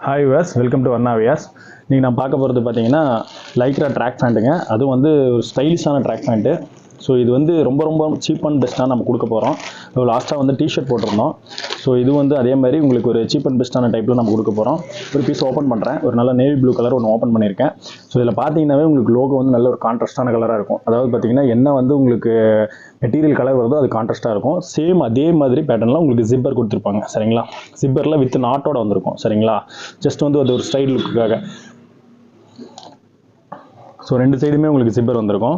Hi wears, welcome to Varna wears. நீங்கள் நான் பார்க்க போகிறது பார்த்தீங்கன்னா லைக்ரா ட்ராக் பேண்ட்டுங்க. அதுவும் வந்து ஒரு ஸ்டைலிஷான ட்ராக் பேண்ட்டு. ஸோ இது வந்து ரொம்ப சீப் அண்ட் பெஸ்ட்டாக நம்ம கொடுக்க போகிறோம். லாஸ்ட்டாக வந்து டிஷர்ட் போட்டிருந்தோம். ஸோ இது வந்து அதே மாதிரி உங்களுக்கு ஒரு சீப் அண்ட் பெஸ்ட்டான டைப்பில் நம்ம கொடுக்க போகிறோம். ஒரு பீஸ் ஓப்பன் பண்ணுறேன். ஒரு நல்ல நேவி ப்ளூ கலர் ஒன்று ஓப்பன் பண்ணியிருக்கேன். ஸோ இதில் பார்த்தீங்கன்னாவே உங்களுக்கு லோகோ வந்து நல்ல ஒரு கான்ட்ராஸ்டான கலராக இருக்கும். அதாவது பார்த்தீங்கன்னா என்ன வந்து உங்களுக்கு மெட்டீரியல் கலர் வருதோ அது கான்ட்ராஸ்ட்டாக இருக்கும். சேம் அதே மாதிரி பேட்டர்னில் உங்களுக்கு ஜிப்பர் கொடுத்துருப்பாங்க. சரிங்களா? ஜிப்பரில் வித் நாட்டோட வந்திருக்கும். சரிங்களா? ஜஸ்ட் வந்து அது ஒரு ஸ்டைல் லுக்குக்காக. ஸோ ரெண்டு சைடுமே உங்களுக்கு ஜிப்பர் வந்திருக்கும்.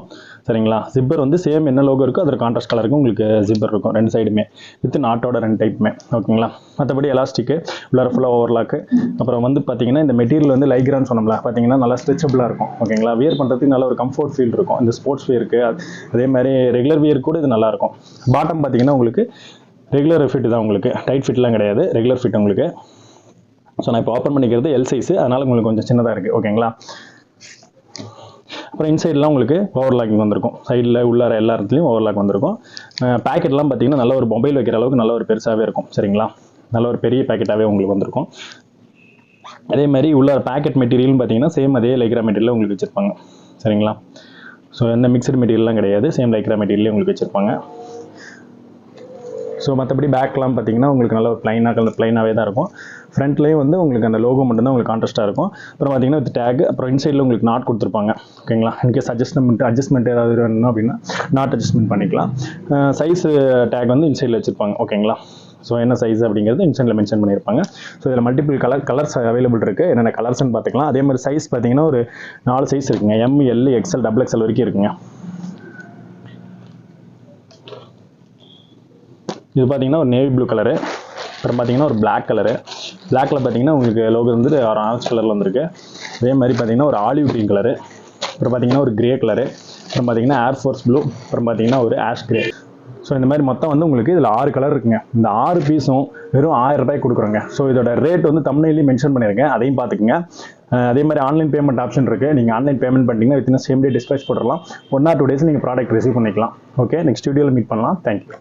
சரிங்களா? ஜிப்பர் வந்து சேம் என்ன லோகோ இருக்கோ அதில் கான்ட்ராஸ்ட் கலருக்கு உங்களுக்கு ஜிப்பர் இருக்கும். ரெண்டு சைடுமே வித் நாட்டோட ரெண்டு டைப்புமே. ஓகேங்களா? மற்றபடி எலாஸ்டிக்கு உள்ளார ஃபுல்லாக ஓவர்லாக்கு. அப்புறம் வந்து பார்த்தீங்கன்னா இந்த மெட்டீரியல் வந்து லைக்ரான்னு சொன்னோம்ல, பார்த்தீங்கன்னா நல்லா ஸ்ட்ரெச்சபிளாக இருக்கும். ஓகேங்களா? வியர் பண்ணுறதுக்கு நல்ல ஒரு கம்ஃபர்ட் ஃபீல் இருக்கும். இந்த ஸ்போர்ட்ஸ் வியருக்கு அதே மாதிரி ரெகுலர் வியர் கூட இது நல்லாயிருக்கும். பாட்டம் பார்த்தீங்கன்னா உங்களுக்கு ரெகுலர் ஃபிட் தான், உங்களுக்கு டைட் ஃபிட்லாம் கிடையாது, ரெகுலர் ஃபிட் உங்களுக்கு. ஸோ நான் இப்போ ஓப்பன் பண்ணிக்கிறது எல் சைஸு, அதனால் உங்களுக்கு கொஞ்சம் சின்னதாக இருக்குது. ஓகேங்களா? அப்புறம் இன்சைட்லாம் உங்களுக்கு ஓவர்லாக்கிங் வந்திருக்கும். சைடில் உள்ளார எல்லா இடத்துலையும் ஓவர்லாக் வந்திருக்கும். பேக்கெட்லாம் பார்த்தீங்கன்னா நல்ல ஒரு மொபைல் வைக்கிற அளவுக்கு நல்ல ஒரு பெருசாகவே இருக்கும். சரிங்களா? நல்ல ஒரு பெரிய பேக்கெட்டாகவே உங்களுக்கு வந்திருக்கும். அதே மாதிரி உள்ளார பேக்கெட் மெட்டீரியல்னு பார்த்தீங்கன்னா சேம் அதே லைக்ரா மெட்டீரியல் உங்களுக்கு வச்சுருப்பாங்க. சரிங்களா? ஸோ எந்த மிக்சடு மெட்டீரியல்லாம் கிடையாது, சேம் லைக்ரா மெட்டீரியலே உங்களுக்கு வச்சுருப்பாங்க. ஸோ மற்றபடி பேக்லாம் பார்த்தீங்கன்னா உங்களுக்கு நல்ல ஒரு ப்ளைனாகவே தான் இருக்கும். ஃப்ரண்ட்லேயும் வந்து உங்களுக்கு அந்த லோகோ மட்டும்தான் உங்களுக்கு கான்ட்ராஸ்ட்டாக இருக்கும். அப்புறம் பார்த்தீங்கன்னா வித் டேக், அப்புறம் இன்சைடில் உங்களுக்கு நாட் கொடுத்துருப்பாங்க. ஓகேங்களா? இன்கேஸ் அட்ஜஸ்ட்மெண்ட் ஏதாவது வேணும் அப்படின்னா நாட் அட்ஜஸ்ட்மெண்ட் பண்ணிக்கலாம். சைஸ் டேக் வந்து இன்சைடில் வச்சுருப்பாங்க. ஓகேங்களா? ஸோ என்ன சைஸ் அப்படிங்கிறது இன்சைடில் மென்ஷன் பண்ணியிருப்பாங்க. ஸோ இதில் மல்டிபிள் கலர்ஸ் அவைலபிள் இருக்குது. என்னென்ன கலர்ஸ்ன்னு பார்த்துக்கலாம். அதே மாதிரி சைஸ் பார்த்தீங்கன்னா ஒரு 4 சைஸ் இருக்குங்க. எம், எல், எக்ஸ்எல், XXL வரைக்கும் இருக்குங்க. இது பார்த்தீங்கன்னா ஒரு நேவி ப்ளூ கலரு, அப்புறம் பார்த்தீங்கன்னா ஒரு பிளாக் கலரு. பிளாக்கில் பார்த்தீங்கன்னா உங்களுக்கு லோகோ வந்து ஒரு ஆரஞ்சு கலரில் வந்துருக்கு. அதே மாதிரி பார்த்தீங்கன்னா ஒரு ஆலிவ் க்ரீன் கலரு, அப்புறம் பார்த்தீங்கன்னா ஒரு கிரே கலரு, அப்புறம் பார்த்தீங்கன்னா ஏர்ஃபோர்ஸ் ப்ளூ, அப்புறம் பார்த்தீங்கன்னா ஒரு ஆஷ் கிரே. ஸோ இந்த மாதிரி மொத்தம் வந்து உங்களுக்கு இதில் 6 கலர் இருக்குங்க. இந்த 6 பீஸும் வெறும் 1000 ரூபாய்க்கு கொடுக்குறோங்க. ஸோ இதோட ரேட் வந்து தம்ப்நெயிலையும் மென்ஷன் பண்ணியிருக்கேன், அதையும் பார்த்துக்குங்க. அதே மாதிரி ஆன்லைன் பேமெண்ட் ஆப்ஷன் இருக்குது. நீங்கள் ஆன்லைன் பேமெண்ட் பண்ணிட்டீங்கன்னா வித்தின் சேம் டே டிஸ்பேச் போட்டுடலாம். 1 or 2 days நீங்கள் ப்ராடக்ட் ரிசீவ் பண்ணிக்கலாம். ஓகே, நெக்ஸ்ட் வீடியோவில் மீட் பண்ணலாம். தேங்க்யூ.